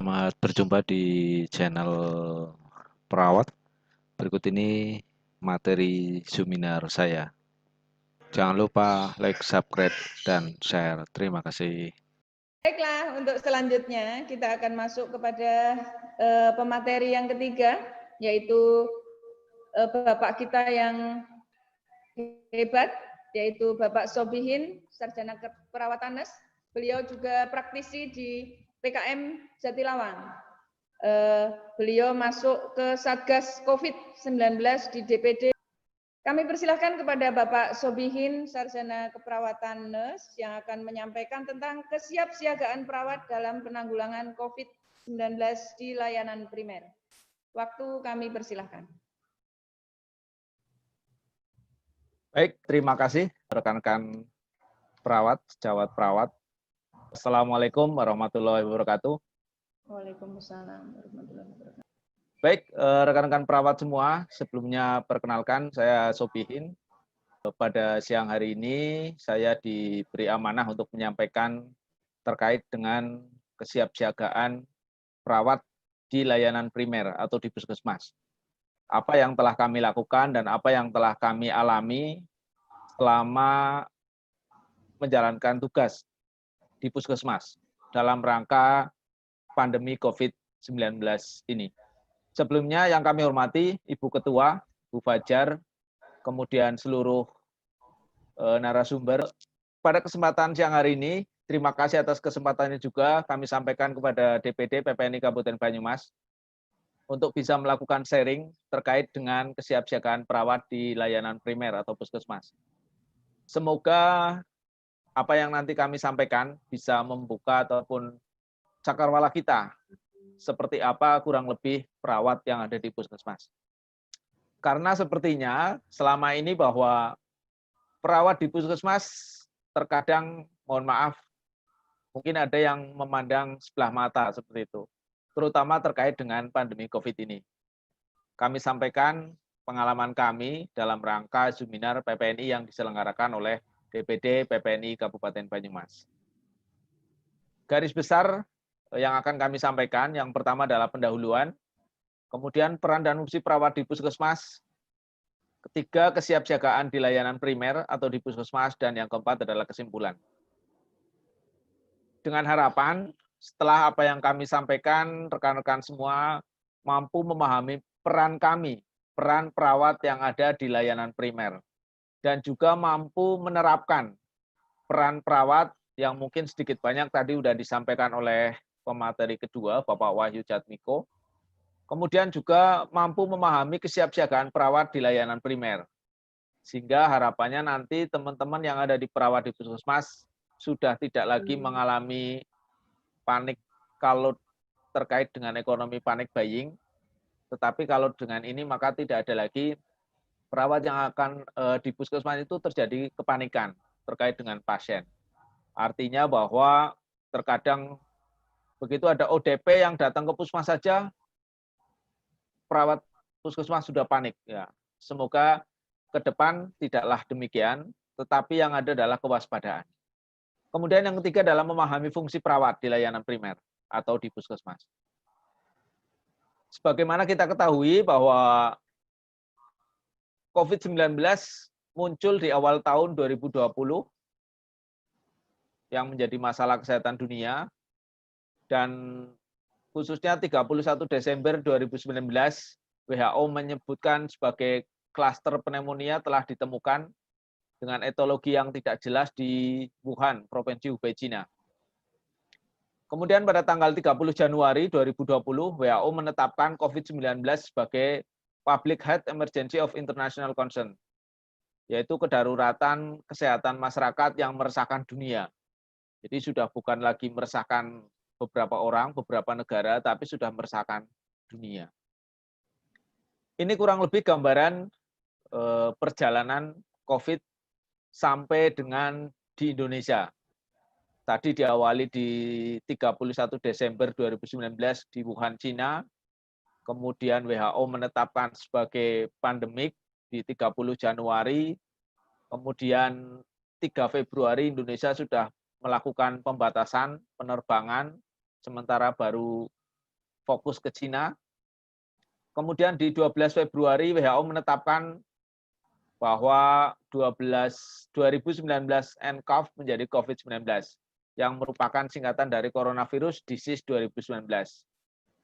Selamat berjumpa di channel Perawat. Berikut ini materi seminar saya. Jangan lupa like, subscribe, dan share. Terima kasih. Baiklah, untuk selanjutnya kita akan masuk kepada pemateri yang ketiga, yaitu Bapak kita yang hebat, yaitu Bapak Sobihin, Sarjana Keperawatan NES. Beliau juga praktisi di PKM Jatilawang. Beliau masuk ke Satgas COVID-19 di DPD. Kami persilahkan kepada Bapak Sobihin, Sarjana Keperawatan NES, yang akan menyampaikan tentang kesiapsiagaan perawat dalam penanggulangan COVID-19 di layanan primer. Waktu kami persilahkan. Baik, terima kasih rekan-rekan perawat, sejawat perawat. Assalamualaikum warahmatullahi wabarakatuh. Waalaikumsalam warahmatullahi wabarakatuh. Baik, rekan-rekan perawat semua, sebelumnya perkenalkan saya Sobihin. Pada siang hari ini saya diberi amanah untuk menyampaikan terkait dengan kesiapsiagaan perawat di layanan primer atau di puskesmas. Apa yang telah kami lakukan dan apa yang telah kami alami selama menjalankan tugas di puskesmas dalam rangka pandemi COVID-19 ini. Sebelumnya yang kami hormati Ibu Ketua, Bu Fajar, kemudian seluruh narasumber. Pada kesempatan siang hari ini, terima kasih atas kesempatannya juga kami sampaikan kepada DPD PPNI Kabupaten Banyumas untuk bisa melakukan sharing terkait dengan kesiapsiagaan perawat di layanan primer atau puskesmas. Semoga apa yang nanti kami sampaikan bisa membuka ataupun cakrawala kita seperti apa kurang lebih perawat yang ada di puskesmas. Karena sepertinya selama ini bahwa perawat di puskesmas terkadang, mohon maaf, mungkin ada yang memandang sebelah mata seperti itu, terutama terkait dengan pandemi COVID ini. Kami sampaikan pengalaman kami dalam rangka seminar PPNI yang diselenggarakan oleh DPD PPNI Kabupaten Banyumas. Garis besar yang akan kami sampaikan, yang pertama adalah pendahuluan, kemudian peran dan fungsi perawat di puskesmas, ketiga kesiapsiagaan di layanan primer atau di puskesmas, dan yang keempat adalah kesimpulan. Dengan harapan setelah apa yang kami sampaikan, rekan-rekan semua mampu memahami peran kami, peran perawat yang ada di layanan primer, dan juga mampu menerapkan peran perawat yang mungkin sedikit banyak tadi sudah disampaikan oleh pemateri kedua, Bapak Wahyu Jatmiko. Kemudian juga mampu memahami kesiapsiagaan perawat di layanan primer. Sehingga harapannya nanti teman-teman yang ada di perawat di puskesmas sudah tidak lagi mengalami panik kalau terkait dengan ekonomi panic buying. Tetapi kalau dengan ini maka tidak ada lagi perawat yang akan di puskesmas itu terjadi kepanikan terkait dengan pasien. Artinya bahwa terkadang begitu ada ODP yang datang ke puskesmas saja, perawat puskesmas sudah panik. Ya, semoga ke depan tidaklah demikian, tetapi yang ada adalah kewaspadaan. Kemudian yang ketiga adalah memahami fungsi perawat di layanan primer atau di puskesmas. Sebagaimana kita ketahui bahwa COVID-19 muncul di awal tahun 2020 yang menjadi masalah kesehatan dunia, dan khususnya 31 Desember 2019, WHO menyebutkan sebagai klaster pneumonia telah ditemukan dengan etologi yang tidak jelas di Wuhan, Provinsi Hubei, Cina. Kemudian pada tanggal 30 Januari 2020, WHO menetapkan COVID-19 sebagai Public Health Emergency of International Concern, yaitu kedaruratan kesehatan masyarakat yang meresahkan dunia. Jadi sudah bukan lagi meresahkan beberapa orang, beberapa negara, tapi sudah meresahkan dunia. Ini kurang lebih gambaran perjalanan COVID sampai dengan di Indonesia. Tadi diawali di 31 Desember 2019 di Wuhan, Cina. Kemudian WHO menetapkan sebagai pandemik di 30 Januari. Kemudian 3 Februari Indonesia sudah melakukan pembatasan penerbangan, sementara baru fokus ke Cina. Kemudian di 12 Februari WHO menetapkan bahwa 2019 nCoV menjadi COVID-19 yang merupakan singkatan dari Coronavirus Disease 2019.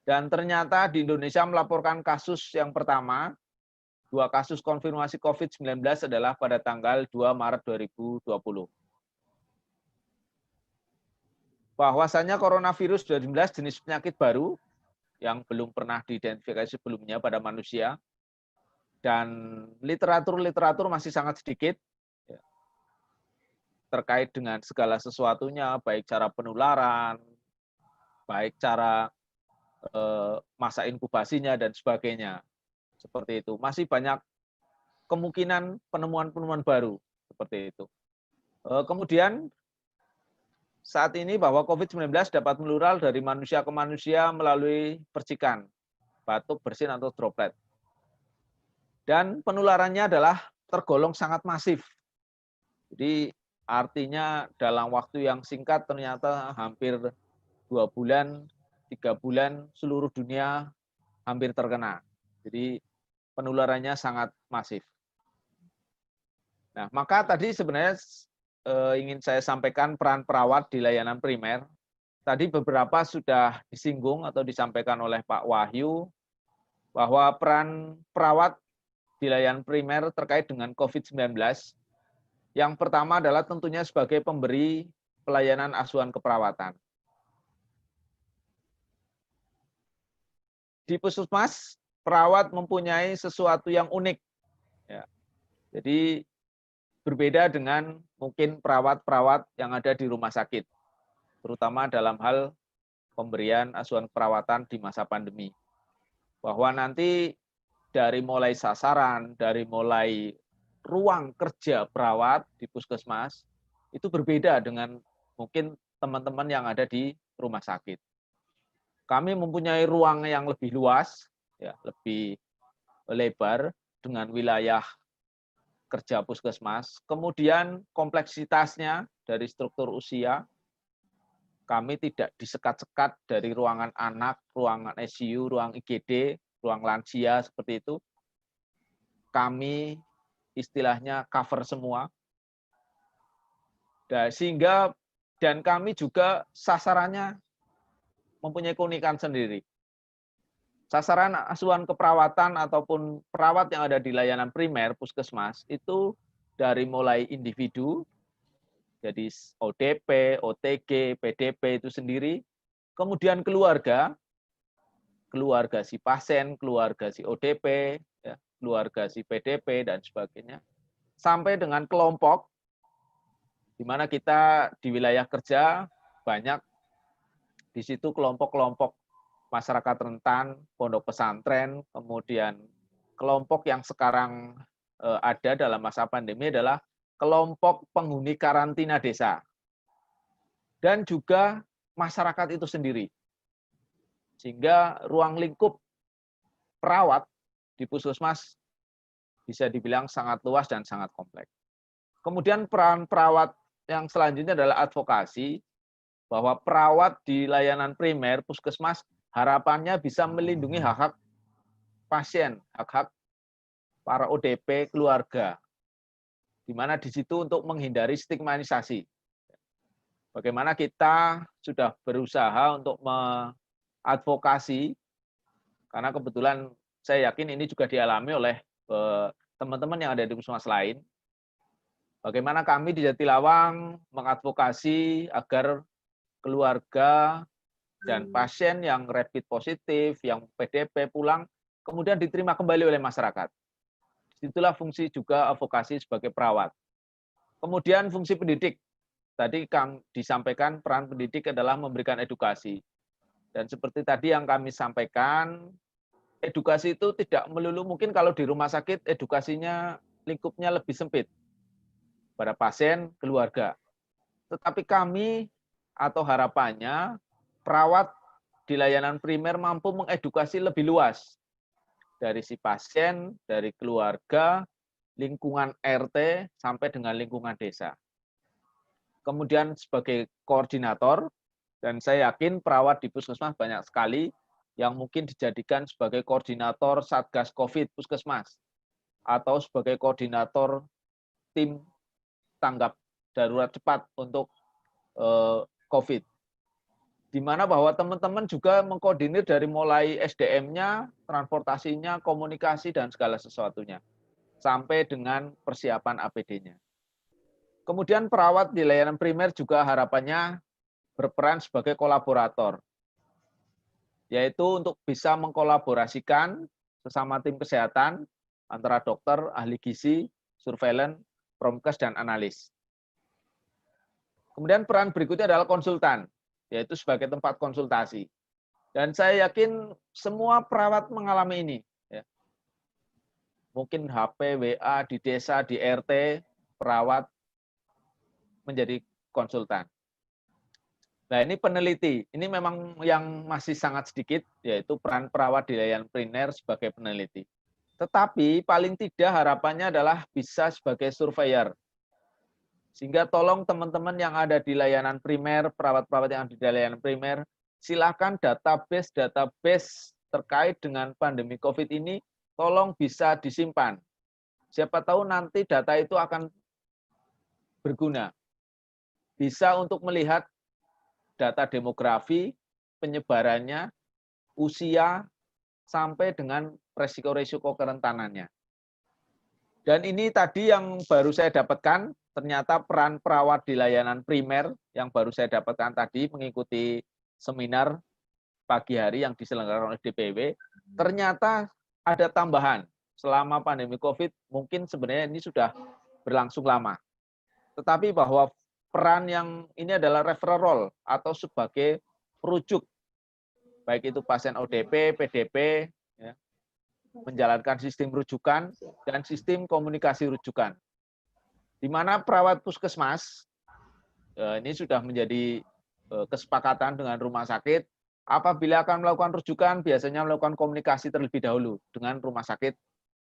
Dan ternyata di Indonesia melaporkan kasus yang pertama, 2 kasus konfirmasi COVID-19 adalah pada tanggal 2 Maret 2020. Bahwasanya coronavirus 19 jenis penyakit baru yang belum pernah diidentifikasi sebelumnya pada manusia, dan literatur masih sangat sedikit ya, terkait dengan segala sesuatunya, baik cara penularan, baik cara masa inkubasinya, dan sebagainya. Seperti itu. Masih banyak kemungkinan penemuan-penemuan baru. Seperti itu. Kemudian, saat ini bahwa COVID-19 dapat menular dari manusia ke manusia melalui percikan, batuk, bersin, atau droplet. Dan penularannya adalah tergolong sangat masif. Jadi artinya dalam waktu yang singkat ternyata hampir 2 bulan, 3 bulan seluruh dunia hampir terkena. Jadi penularannya sangat masif. Nah, maka tadi sebenarnya ingin saya sampaikan peran perawat di layanan primer. Tadi beberapa sudah disinggung atau disampaikan oleh Pak Wahyu, bahwa peran perawat di layanan primer terkait dengan COVID-19. Yang pertama adalah tentunya sebagai pemberi pelayanan asuhan keperawatan. Di puskesmas, perawat mempunyai sesuatu yang unik. Ya. Jadi berbeda dengan mungkin perawat-perawat yang ada di rumah sakit, terutama dalam hal pemberian asuhan perawatan di masa pandemi. Bahwa nanti dari mulai sasaran, dari mulai ruang kerja perawat di puskesmas, itu berbeda dengan mungkin teman-teman yang ada di rumah sakit. Kami mempunyai ruang yang lebih luas, ya, lebih lebar dengan wilayah kerja puskesmas. Kemudian kompleksitasnya dari struktur usia, kami tidak disekat-sekat dari ruangan anak, ruangan ICU, ruang IGD, ruang lansia, seperti itu. Kami istilahnya cover semua. Dan kami juga sasarannya mempunyai keunikan sendiri. Sasaran asuhan keperawatan ataupun perawat yang ada di layanan primer puskesmas itu dari mulai individu, jadi ODP, OTG, PDP itu sendiri, kemudian keluarga si pasien, keluarga si ODP, ya, keluarga si PDP, dan sebagainya, sampai dengan kelompok, di mana kita di wilayah kerja banyak di situ kelompok-kelompok masyarakat rentan, pondok pesantren, kemudian kelompok yang sekarang ada dalam masa pandemi adalah kelompok penghuni karantina desa. Dan juga masyarakat itu sendiri. Sehingga ruang lingkup perawat di puskesmas bisa dibilang sangat luas dan sangat kompleks. Kemudian peran perawat yang selanjutnya adalah advokasi, bahwa perawat di layanan primer puskesmas harapannya bisa melindungi hak-hak pasien, hak-hak para ODP keluarga, di mana di situ untuk menghindari stigmatisasi. Bagaimana kita sudah berusaha untuk mengadvokasi, karena kebetulan saya yakin ini juga dialami oleh teman-teman yang ada di puskesmas lain. Bagaimana kami di Jatilawang mengadvokasi agar keluarga dan pasien yang rapid positif, yang PDP pulang, kemudian diterima kembali oleh masyarakat. Itulah fungsi juga advokasi sebagai perawat. Kemudian fungsi pendidik. Tadi disampaikan peran pendidik adalah memberikan edukasi. Dan seperti tadi yang kami sampaikan, edukasi itu tidak melulu, mungkin kalau di rumah sakit edukasinya lingkupnya lebih sempit pada pasien, keluarga. Tetapi kami atau harapannya perawat di layanan primer mampu mengedukasi lebih luas dari si pasien, dari keluarga, lingkungan RT, sampai dengan lingkungan desa. Kemudian sebagai koordinator, dan saya yakin perawat di puskesmas banyak sekali, yang mungkin dijadikan sebagai koordinator Satgas COVID Puskesmas atau sebagai koordinator tim tanggap darurat cepat untuk COVID. Di mana bahwa teman-teman juga mengkoordinir dari mulai SDM-nya, transportasinya, komunikasi, dan segala sesuatunya, sampai dengan persiapan APD-nya. Kemudian perawat di layanan primer juga harapannya berperan sebagai kolaborator, yaitu untuk bisa mengkolaborasikan sesama tim kesehatan antara dokter, ahli gizi, surveillance, promkes, dan analis. Kemudian peran berikutnya adalah konsultan, yaitu sebagai tempat konsultasi. Dan saya yakin semua perawat mengalami ini. Ya. Mungkin HP, WA, di desa, di RT, perawat menjadi konsultan. Nah, ini peneliti. Ini memang yang masih sangat sedikit, yaitu peran perawat di layanan primer sebagai peneliti. Tetapi paling tidak harapannya adalah bisa sebagai surveyor. Sehingga tolong teman-teman yang ada di layanan primer, perawat-perawat yang ada di layanan primer, silakan database terkait dengan pandemi COVID ini, tolong bisa disimpan. Siapa tahu nanti data itu akan berguna. Bisa untuk melihat data demografi, penyebarannya, usia, sampai dengan resiko-resiko kerentanannya. Dan ini tadi yang baru saya dapatkan, ternyata peran perawat di layanan primer yang baru saya dapatkan tadi mengikuti seminar pagi hari yang diselenggarakan oleh DPW, ternyata ada tambahan. Selama pandemi COVID, mungkin sebenarnya ini sudah berlangsung lama. Tetapi bahwa peran yang ini adalah referral role atau sebagai perujuk, baik itu pasien ODP, PDP, ya, menjalankan sistem rujukan dan sistem komunikasi rujukan. Di mana perawat puskesmas, ini sudah menjadi kesepakatan dengan rumah sakit, apabila akan melakukan rujukan, biasanya melakukan komunikasi terlebih dahulu dengan rumah sakit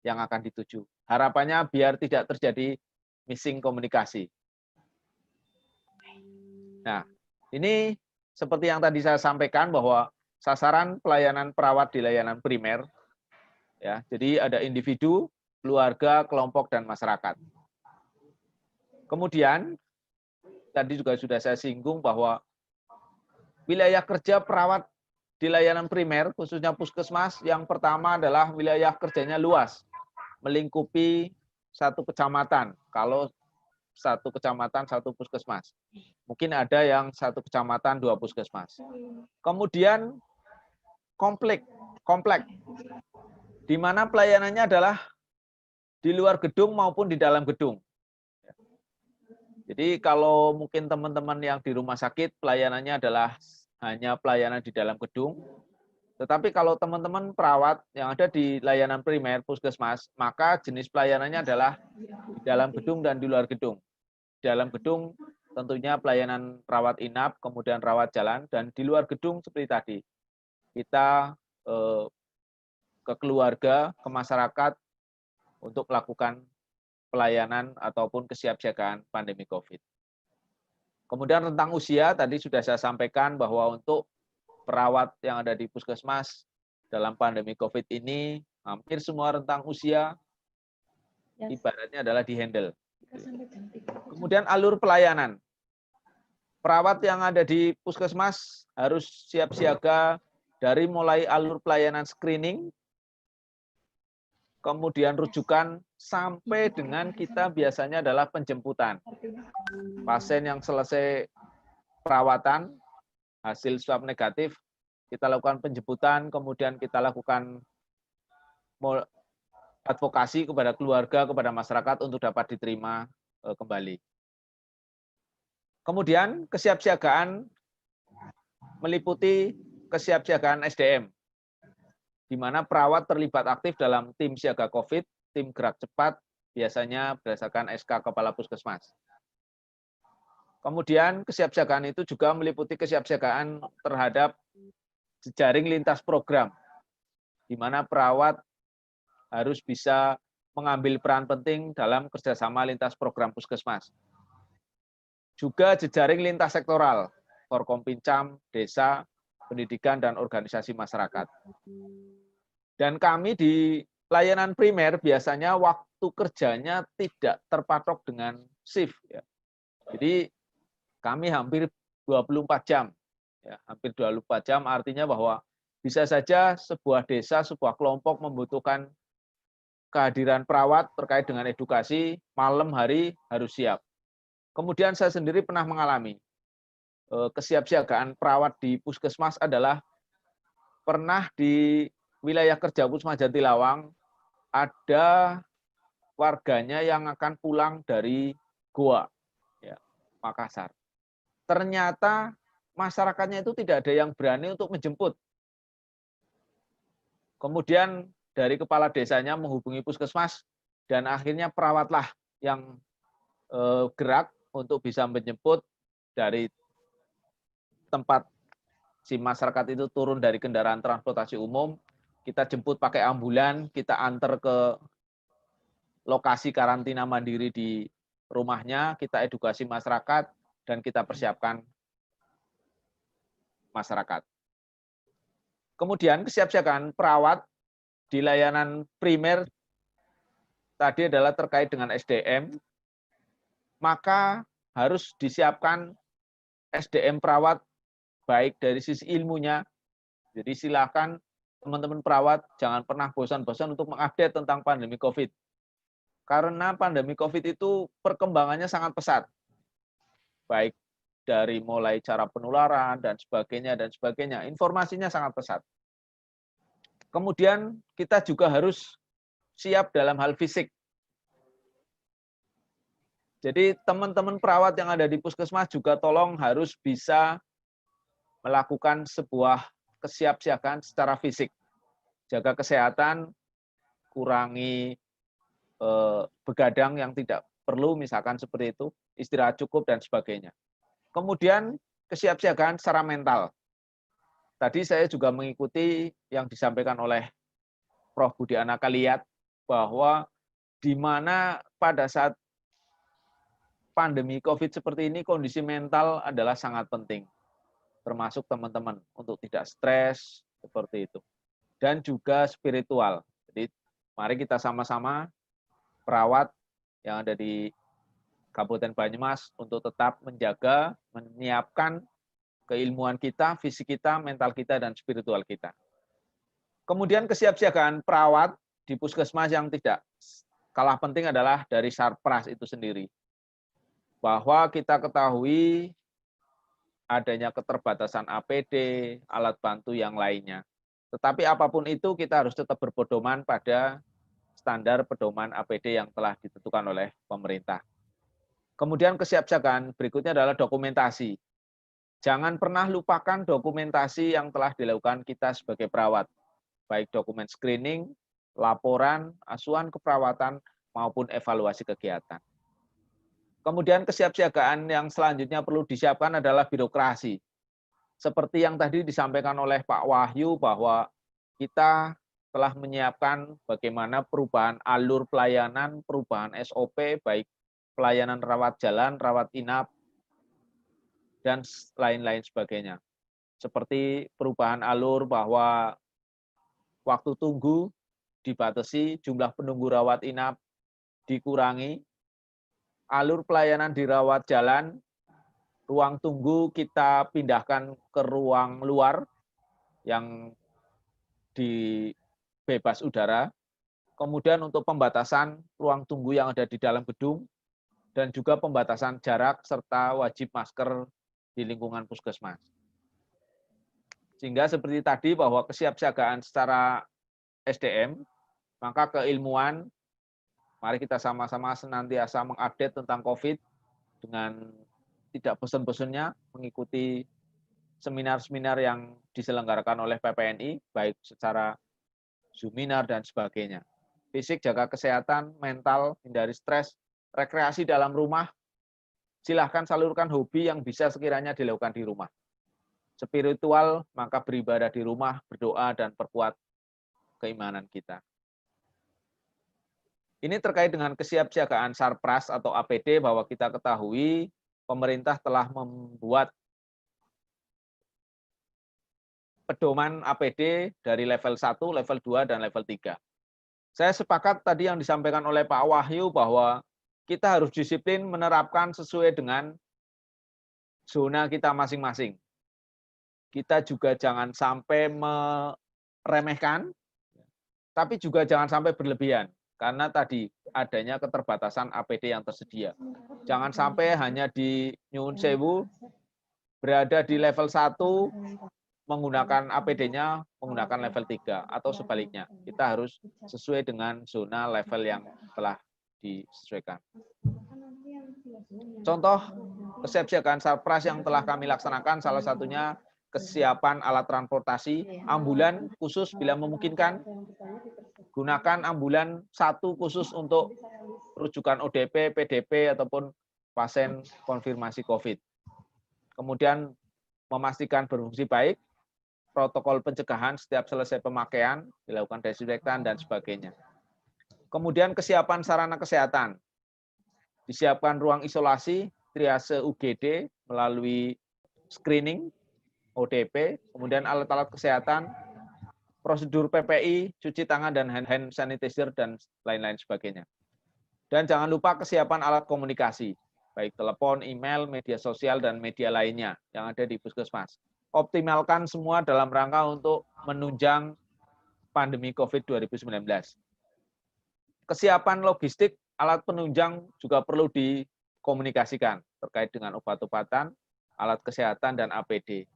yang akan dituju. Harapannya biar tidak terjadi missing komunikasi. Nah, ini seperti yang tadi saya sampaikan bahwa sasaran pelayanan perawat di layanan primer, ya, jadi ada individu, keluarga, kelompok, dan masyarakat. Kemudian, tadi juga sudah saya singgung bahwa wilayah kerja perawat di layanan primer, khususnya puskesmas, yang pertama adalah wilayah kerjanya luas, melingkupi satu kecamatan. Kalau satu kecamatan, satu puskesmas. Mungkin ada yang satu kecamatan, 2 puskesmas. Kemudian kompleks, di mana pelayanannya adalah di luar gedung maupun di dalam gedung. Jadi kalau mungkin teman-teman yang di rumah sakit, pelayanannya adalah hanya pelayanan di dalam gedung. Tetapi kalau teman-teman perawat yang ada di layanan primer, puskesmas, maka jenis pelayanannya adalah di dalam gedung dan di luar gedung. Dalam gedung tentunya pelayanan rawat inap, kemudian rawat jalan, dan di luar gedung seperti tadi. Kita ke keluarga, ke masyarakat untuk melakukan pelayanan ataupun kesiapsiagaan pandemi COVID. Kemudian rentang usia, tadi sudah saya sampaikan bahwa untuk perawat yang ada di puskesmas dalam pandemi COVID ini, hampir semua rentang usia ibaratnya adalah di-handle. Kemudian alur pelayanan. Perawat yang ada di puskesmas harus siap siaga dari mulai alur pelayanan screening, kemudian rujukan, sampai dengan kita biasanya adalah penjemputan. Pasien yang selesai perawatan, hasil swab negatif, kita lakukan penjemputan, kemudian kita lakukan advokasi kepada keluarga, kepada masyarakat untuk dapat diterima kembali. Kemudian kesiapsiagaan meliputi kesiapsiagaan SDM, di mana perawat terlibat aktif dalam tim siaga COVID, tim gerak cepat, biasanya berdasarkan SK Kepala Puskesmas. Kemudian kesiapsiagaan itu juga meliputi kesiapsiagaan terhadap jejaring lintas program, di mana perawat harus bisa mengambil peran penting dalam kerjasama lintas program puskesmas. Juga jejaring lintas sektoral, Forkompincam, desa, pendidikan, dan organisasi masyarakat. Dan kami di layanan primer biasanya waktu kerjanya tidak terpatok dengan shift. Ya. Jadi kami hampir 24 jam. Ya, hampir 24 jam artinya bahwa bisa saja sebuah desa, sebuah kelompok membutuhkan kehadiran perawat terkait dengan edukasi, malam hari harus siap. Kemudian saya sendiri pernah mengalami kesiapsiagaan perawat di puskesmas adalah pernah di wilayah kerja Puskesmas Jatilawang ada warganya yang akan pulang dari Goa, ya, Makassar. Ternyata masyarakatnya itu tidak ada yang berani untuk menjemput. Kemudian dari kepala desanya menghubungi puskesmas dan akhirnya perawatlah yang gerak untuk bisa menjemput dari tempat si masyarakat itu turun dari kendaraan transportasi umum, kita jemput pakai ambulan, kita antar ke lokasi karantina mandiri di rumahnya, kita edukasi masyarakat, dan kita persiapkan masyarakat. Kemudian kesiapsiagaan perawat di layanan primer tadi adalah terkait dengan SDM, maka harus disiapkan SDM perawat baik dari sisi ilmunya. Jadi silakan teman-teman perawat jangan pernah bosan-bosan untuk mengupdate tentang pandemi COVID. Karena pandemi COVID itu perkembangannya sangat pesat. Baik dari mulai cara penularan dan sebagainya, informasinya sangat pesat. Kemudian kita juga harus siap dalam hal fisik. Jadi teman-teman perawat yang ada di puskesmas juga tolong harus bisa melakukan sebuah kesiapsiagaan secara fisik. Jaga kesehatan, kurangi begadang yang tidak perlu, misalkan seperti itu, istirahat cukup, dan sebagainya. Kemudian kesiapsiagaan secara mental. Tadi saya juga mengikuti yang disampaikan oleh Prof. Budi Anaka Liat, bahwa di mana pada saat pandemi COVID seperti ini, kondisi mental adalah sangat penting. Termasuk teman-teman untuk tidak stres, seperti itu. Dan juga spiritual. Jadi mari kita sama-sama perawat yang ada di Kabupaten Banyumas untuk tetap menjaga, menyiapkan keilmuan kita, fisik kita, mental kita, dan spiritual kita. Kemudian kesiapsiagaan perawat di puskesmas yang tidak kalah penting adalah dari Sarpras itu sendiri. Bahwa kita ketahui adanya keterbatasan APD, alat bantu yang lainnya. Tetapi apapun itu kita harus tetap berpedoman pada standar pedoman APD yang telah ditentukan oleh pemerintah. Kemudian kesiapsiagaan berikutnya adalah dokumentasi. Jangan pernah lupakan dokumentasi yang telah dilakukan kita sebagai perawat, baik dokumen screening, laporan, asuhan keperawatan, maupun evaluasi kegiatan. Kemudian kesiapsiagaan yang selanjutnya perlu disiapkan adalah birokrasi. Seperti yang tadi disampaikan oleh Pak Wahyu bahwa kita telah menyiapkan bagaimana perubahan alur pelayanan, perubahan SOP, baik pelayanan rawat jalan, rawat inap, dan lain-lain sebagainya. Seperti perubahan alur bahwa waktu tunggu dibatasi, jumlah penunggu rawat inap dikurangi, alur pelayanan di rawat jalan, ruang tunggu kita pindahkan ke ruang luar yang di bebas udara, kemudian untuk pembatasan ruang tunggu yang ada di dalam gedung, dan juga pembatasan jarak serta wajib masker di lingkungan puskesmas. Sehingga seperti tadi bahwa kesiapsiagaan secara SDM, maka keilmuan, mari kita sama-sama senantiasa mengupdate tentang COVID dengan tidak bosan-bosannya mengikuti seminar-seminar yang diselenggarakan oleh PPNI, baik secara Zoominar dan sebagainya. Fisik, jaga kesehatan, mental, hindari stres, rekreasi dalam rumah, silahkan salurkan hobi yang bisa sekiranya dilakukan di rumah. Spiritual, maka beribadah di rumah, berdoa, dan perkuat keimanan kita. Ini terkait dengan kesiapsiagaan Sarpras atau APD, bahwa kita ketahui pemerintah telah membuat pedoman APD dari level 1, level 2, dan level 3. Saya sepakat tadi yang disampaikan oleh Pak Wahyu bahwa kita harus disiplin menerapkan sesuai dengan zona kita masing-masing. Kita juga jangan sampai meremehkan, tapi juga jangan sampai berlebihan. Karena tadi adanya keterbatasan APD yang tersedia. Jangan sampai hanya di Nyuwun Sewu berada di level 1 menggunakan APD-nya menggunakan level 3 atau sebaliknya. Kita harus sesuai dengan zona level yang telah disesuaikan. Contoh kesiapsiagaan Sarpras yang telah kami laksanakan salah satunya kesiapan alat transportasi, ambulan khusus bila memungkinkan. Gunakan ambulan satu khusus untuk rujukan ODP, PDP ataupun pasien konfirmasi COVID. Kemudian memastikan berfungsi baik, protokol pencegahan setiap selesai pemakaian, dilakukan desinfektan dan sebagainya. Kemudian kesiapan sarana kesehatan. Disiapkan ruang isolasi, triase UGD melalui screening, ODP, kemudian alat-alat kesehatan, prosedur PPI, cuci tangan dan hand sanitizer, dan lain-lain sebagainya. Dan jangan lupa kesiapan alat komunikasi, baik telepon, email, media sosial, dan media lainnya yang ada di Puskesmas. Optimalkan semua dalam rangka untuk menunjang pandemi COVID 2019. Kesiapan logistik, alat penunjang juga perlu dikomunikasikan terkait dengan obat-obatan, alat kesehatan, dan APD.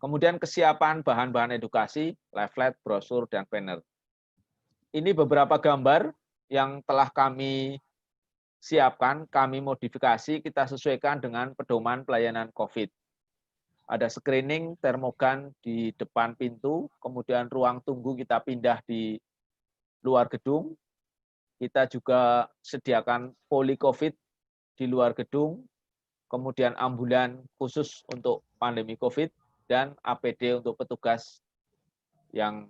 Kemudian kesiapan bahan-bahan edukasi, leaflet, brosur, dan banner. Ini beberapa gambar yang telah kami siapkan, kami modifikasi, kita sesuaikan dengan pedoman pelayanan COVID. Ada screening termogan di depan pintu, kemudian ruang tunggu kita pindah di luar gedung. Kita juga sediakan poli COVID di luar gedung, kemudian ambulan khusus untuk pandemi COVID, dan APD untuk petugas yang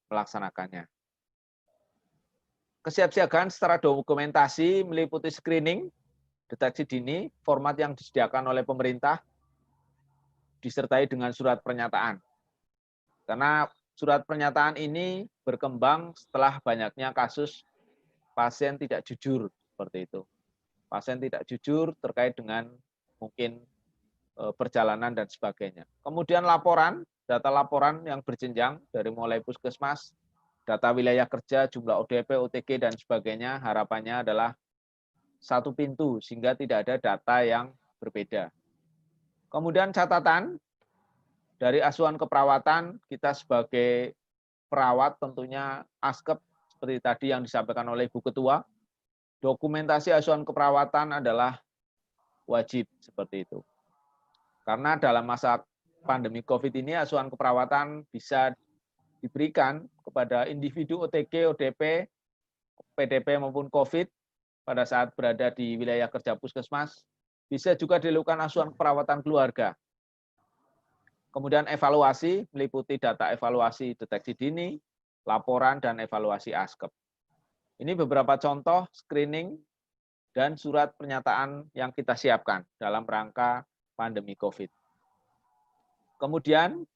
melaksanakannya. Kesiapsiagaan secara dokumentasi meliputi screening, deteksi dini, format yang disediakan oleh pemerintah, disertai dengan surat pernyataan. Karena surat pernyataan ini berkembang setelah banyaknya kasus pasien tidak jujur, seperti itu. Pasien tidak jujur terkait dengan mungkin perjalanan dan sebagainya. Kemudian laporan, data laporan yang berjenjang dari mulai puskesmas, data wilayah kerja, jumlah ODP, OTG, dan sebagainya, harapannya adalah satu pintu sehingga tidak ada data yang berbeda. Kemudian catatan dari asuhan keperawatan, kita sebagai perawat tentunya askep seperti tadi yang disampaikan oleh Ibu Ketua, dokumentasi asuhan keperawatan adalah wajib seperti itu. Karena dalam masa pandemi COVID ini asuhan keperawatan bisa diberikan kepada individu OTG, ODP, PDP maupun COVID pada saat berada di wilayah kerja puskesmas. Bisa juga dilakukan asuhan keperawatan keluarga. Kemudian evaluasi meliputi data evaluasi deteksi dini, laporan, dan evaluasi askep. Ini beberapa contoh screening dan surat pernyataan yang kita siapkan dalam rangka pandemi COVID. Kemudian,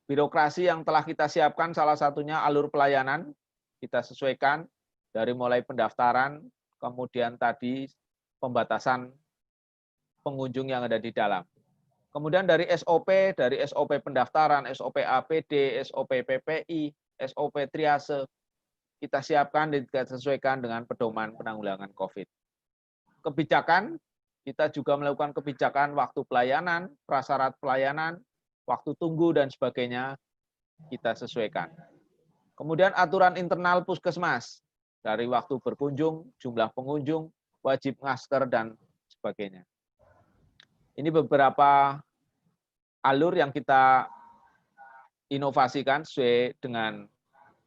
birokrasi yang telah kita siapkan salah satunya alur pelayanan, kita sesuaikan dari mulai pendaftaran, kemudian tadi pembatasan pengunjung yang ada di dalam. Kemudian dari SOP pendaftaran, SOP APD, SOP PPI, SOP triase, kita siapkan dan kita sesuaikan dengan pedoman penanggulangan COVID. Kebijakan, kita juga melakukan kebijakan waktu pelayanan, prasyarat pelayanan, waktu tunggu, dan sebagainya, kita sesuaikan. Kemudian aturan internal puskesmas, dari waktu berkunjung, jumlah pengunjung, wajib masker, dan sebagainya. Ini beberapa alur yang kita inovasikan sesuai dengan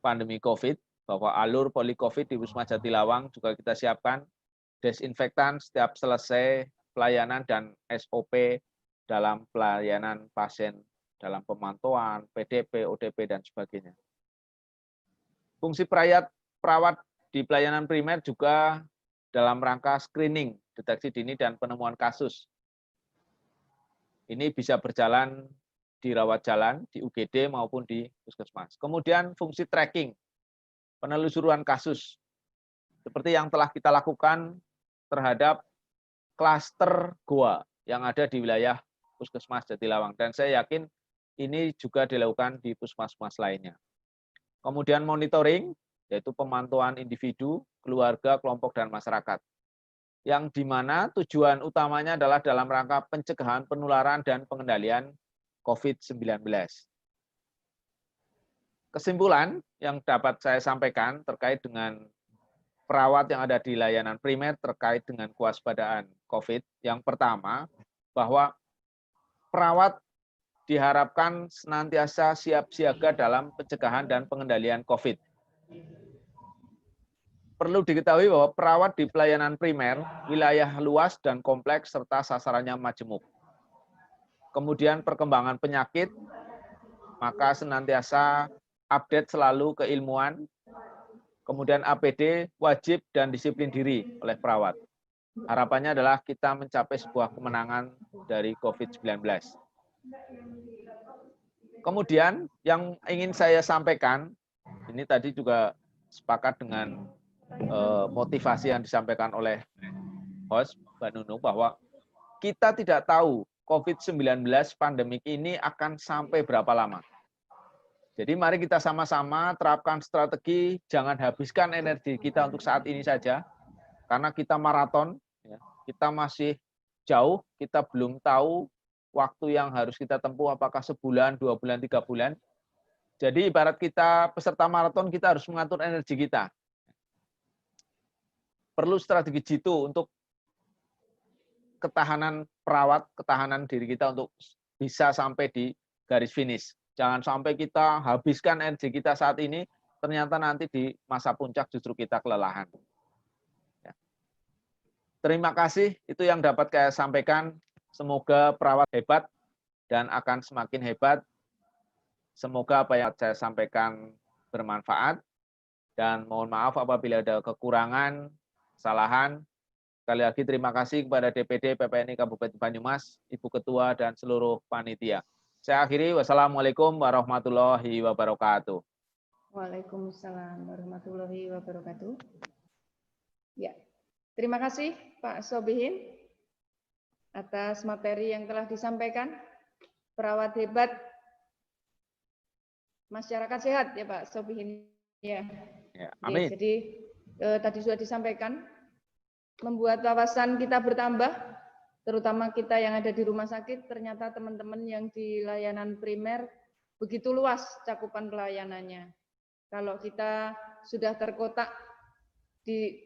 pandemi COVID, bahwa alur poli COVID di Wisma Jatilawang juga kita siapkan, desinfektan setiap selesai pelayanan, dan SOP dalam pelayanan pasien dalam pemantauan, PDP, ODP, dan sebagainya. Fungsi perawat di pelayanan primer juga dalam rangka screening, deteksi dini, dan penemuan kasus. Ini bisa berjalan di rawat jalan, di UGD maupun di puskesmas. Kemudian fungsi tracking, penelusuran kasus, seperti yang telah kita lakukan terhadap klaster goa yang ada di wilayah Puskesmas Jatilawang. Dan saya yakin ini juga dilakukan di puskesmas lainnya. Kemudian monitoring, yaitu pemantauan individu, keluarga, kelompok, dan masyarakat. Yang di mana tujuan utamanya adalah dalam rangka pencegahan penularan dan pengendalian COVID-19. Kesimpulan yang dapat saya sampaikan terkait dengan perawat yang ada di layanan primer terkait dengan kewaspadaan COVID. Yang pertama, bahwa perawat diharapkan senantiasa siap siaga dalam pencegahan dan pengendalian COVID. Perlu diketahui bahwa perawat di pelayanan primer, wilayah luas dan kompleks serta sasarannya majemuk. Kemudian perkembangan penyakit, maka senantiasa update selalu keilmuan. Kemudian APD wajib dan disiplin diri oleh perawat. Harapannya adalah kita mencapai sebuah kemenangan dari COVID-19. Kemudian yang ingin saya sampaikan, ini tadi juga sepakat dengan motivasi yang disampaikan oleh host Mbak Nunung, bahwa kita tidak tahu COVID-19 pandemik ini akan sampai berapa lama. Jadi mari kita sama-sama terapkan strategi, jangan habiskan energi kita untuk saat ini saja, karena kita maraton, kita masih jauh, kita belum tahu waktu yang harus kita tempuh, apakah sebulan, 2 bulan, 3 bulan. Jadi ibarat kita peserta maraton, kita harus mengatur energi kita. Perlu strategi jitu untuk ketahanan perawat, ketahanan diri kita untuk bisa sampai di garis finish. Jangan sampai kita habiskan energi kita saat ini, ternyata nanti di masa puncak justru kita kelelahan. Terima kasih, itu yang dapat saya sampaikan. Semoga perawat hebat dan akan semakin hebat. Semoga apa yang saya sampaikan bermanfaat. Dan mohon maaf apabila ada kekurangan, kesalahan. Sekali lagi terima kasih kepada DPD PPNI Kabupaten Banyumas, Ibu Ketua, dan seluruh panitia. Saya akhiri, wassalamualaikum warahmatullahi wabarakatuh. Waalaikumsalam warahmatullahi wabarakatuh. Ya, terima kasih Pak Sobihin atas materi yang telah disampaikan. Perawat hebat, masyarakat sehat ya Pak Sobihin. Ya, amin. Jadi tadi sudah disampaikan, membuat wawasan kita bertambah, terutama kita yang ada di rumah sakit. Ternyata teman-teman yang di layanan primer begitu luas cakupan pelayanannya. Kalau kita sudah terkotak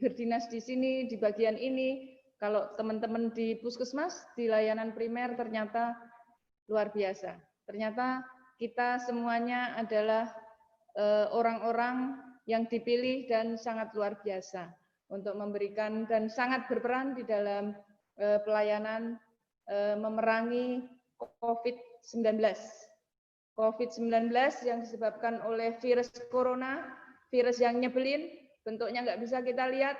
berdinas di sini, di bagian ini, kalau teman-teman di puskesmas, di layanan primer ternyata luar biasa. Ternyata kita semuanya adalah orang-orang yang dipilih dan sangat luar biasa untuk memberikan dan sangat berperan di dalam pelayanan memerangi COVID-19. COVID-19 yang disebabkan oleh virus corona, virus yang nyebelin, bentuknya nggak bisa kita lihat,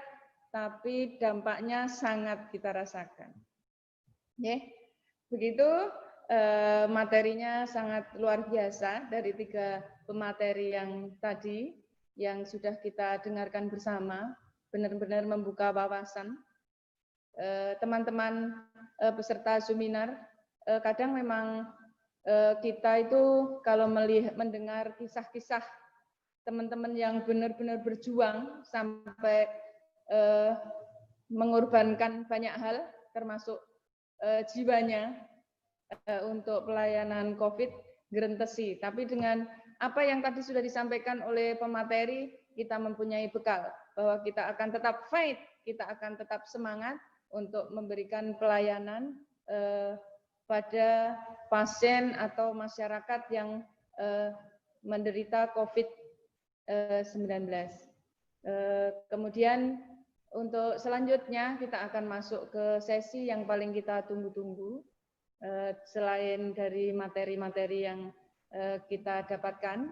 tapi dampaknya sangat kita rasakan. Begitu materinya sangat luar biasa dari 3 pemateri yang tadi yang sudah kita dengarkan bersama, benar-benar membuka wawasan. Teman-teman peserta seminar, kadang memang kita itu kalau mendengar kisah-kisah teman-teman yang benar-benar berjuang sampai mengorbankan banyak hal, termasuk jiwanya untuk pelayanan COVID, gerentesi. Tapi dengan apa yang tadi sudah disampaikan oleh pemateri, kita mempunyai bekal bahwa kita akan tetap fight, kita akan tetap semangat untuk memberikan pelayanan pada pasien atau masyarakat yang menderita COVID-19. Kemudian untuk selanjutnya kita akan masuk ke sesi yang paling kita tunggu-tunggu. Selain dari materi-materi yang kita dapatkan,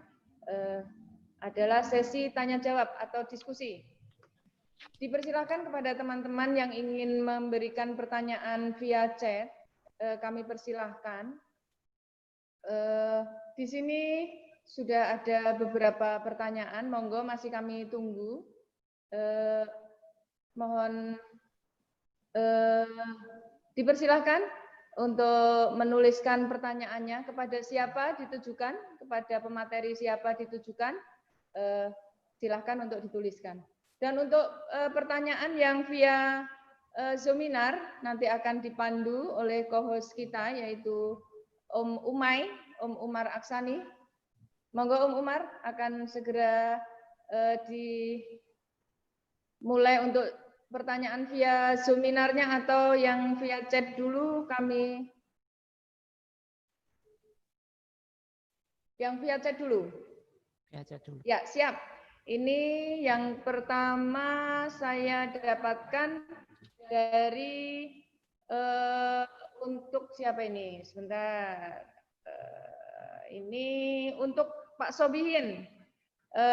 adalah sesi tanya jawab atau diskusi. Dipersilakan kepada teman-teman yang ingin memberikan pertanyaan via chat, kami persilahkan. Di sini sudah ada beberapa pertanyaan, monggo masih kami tunggu. Mohon dipersilahkan untuk menuliskan pertanyaannya kepada siapa ditujukan, kepada pemateri siapa ditujukan, silahkan untuk dituliskan. Dan untuk pertanyaan yang via Zoominar nanti akan dipandu oleh co-host kita yaitu Om Umay, Om Umar Aksani. Monggo Om Umar akan segera dimulai untuk pertanyaan via Zoominarnya atau yang via chat dulu kami. Yang via chat dulu. Via chat dulu. Ya, siap. Ini yang pertama saya dapatkan dari untuk siapa ini? Sebentar. Ini untuk Pak Sobihin.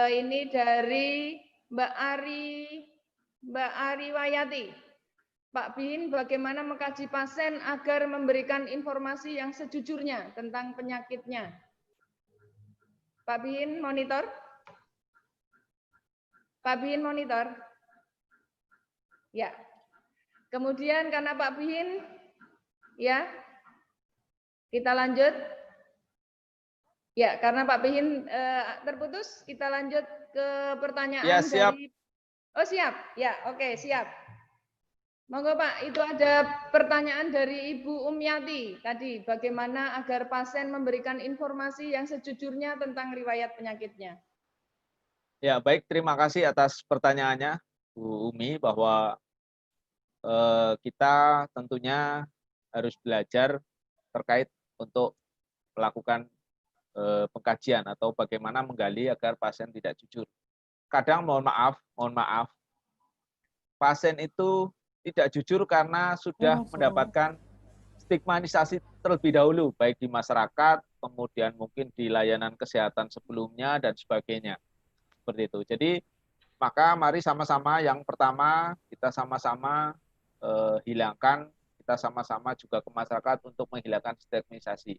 Ini dari Mbak Ari Wayati. Pak Bihin, bagaimana mengkaji pasien agar memberikan informasi yang sejujurnya tentang penyakitnya? Pak Bihin, monitor. Pak Bihin, monitor. Ya. Kemudian karena Pak Bihin, ya, kita lanjut. Ya, karena Pak Bihin terputus, kita lanjut ke pertanyaan Ya, siap. dari. Oh siap, ya, oke, siap. Monggo Pak, itu ada pertanyaan dari Ibu Umyati tadi, bagaimana agar pasien memberikan informasi yang sejujurnya tentang riwayat penyakitnya. Ya, baik, terima kasih atas pertanyaannya Bu Umi, bahwa kita tentunya harus belajar terkait untuk melakukan pengkajian atau bagaimana menggali agar pasien tidak jujur. Kadang mohon maaf, pasien itu tidak jujur karena sudah mendapatkan stigmatisasi terlebih dahulu, baik di masyarakat, kemudian mungkin di layanan kesehatan sebelumnya dan sebagainya. Seperti itu. Jadi maka mari sama-sama, yang pertama kita sama-sama hilangkan, kita sama-sama juga ke masyarakat untuk menghilangkan stigmatisasi.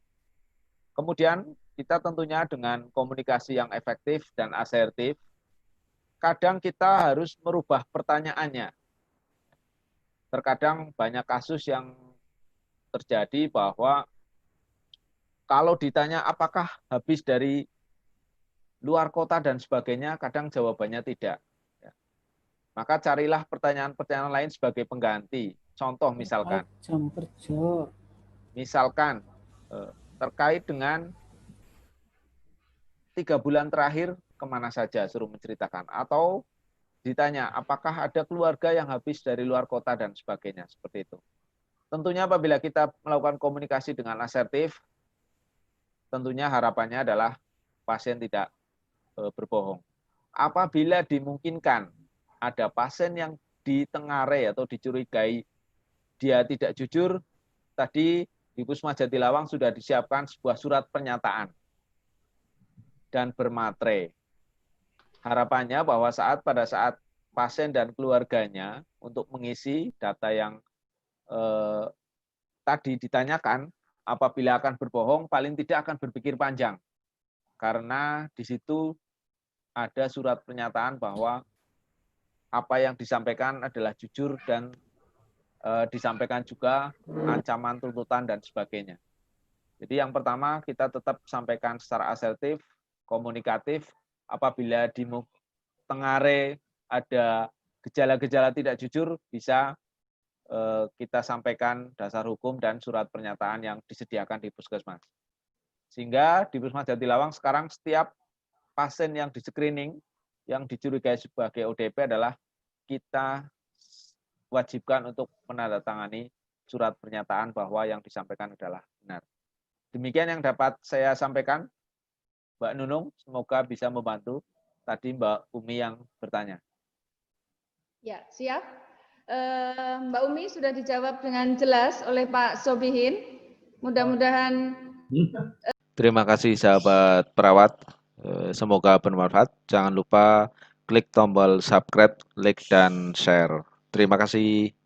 Kemudian kita tentunya dengan komunikasi yang efektif dan asertif, kadang kita harus merubah pertanyaannya. Terkadang banyak kasus yang terjadi bahwa kalau ditanya apakah habis dari luar kota dan sebagainya, kadang jawabannya tidak. Maka carilah pertanyaan-pertanyaan lain sebagai pengganti. Contoh misalkan, Jam kerja. Misalkan terkait dengan 3 bulan terakhir kemana saja, suruh menceritakan. Atau ditanya apakah ada keluarga yang habis dari luar kota dan sebagainya, seperti itu. Tentunya apabila kita melakukan komunikasi dengan asertif, tentunya harapannya adalah pasien tidak berbohong. Apabila dimungkinkan ada pasien yang ditengare atau dicurigai dia tidak jujur, tadi di Puskesmas Jatilawang sudah disiapkan sebuah surat pernyataan dan bermatre. Harapannya bahwa pada saat pasien dan keluarganya untuk mengisi data yang tadi ditanyakan, apabila akan berbohong, paling tidak akan berpikir panjang. Karena di situ ada surat pernyataan bahwa apa yang disampaikan adalah jujur dan disampaikan juga ancaman tuntutan dan sebagainya. Jadi yang pertama kita tetap sampaikan secara asertif, komunikatif. Apabila di tengare ada gejala-gejala tidak jujur, bisa kita sampaikan dasar hukum dan surat pernyataan yang disediakan di Puskesmas. Sehingga di Puskesmas Jatilawang sekarang setiap pasien yang di-screening, yang dicurigai sebagai ODP adalah kita wajibkan untuk menandatangani surat pernyataan bahwa yang disampaikan adalah benar. Demikian yang dapat saya sampaikan, Mbak Nunung, semoga bisa membantu. Tadi Mbak Umi yang bertanya. Ya, siap. Mbak Umi sudah dijawab dengan jelas oleh Pak Sobihin. Mudah-mudahan. Terima kasih sahabat perawat. Semoga bermanfaat. Jangan lupa klik tombol subscribe, like, dan share. Terima kasih.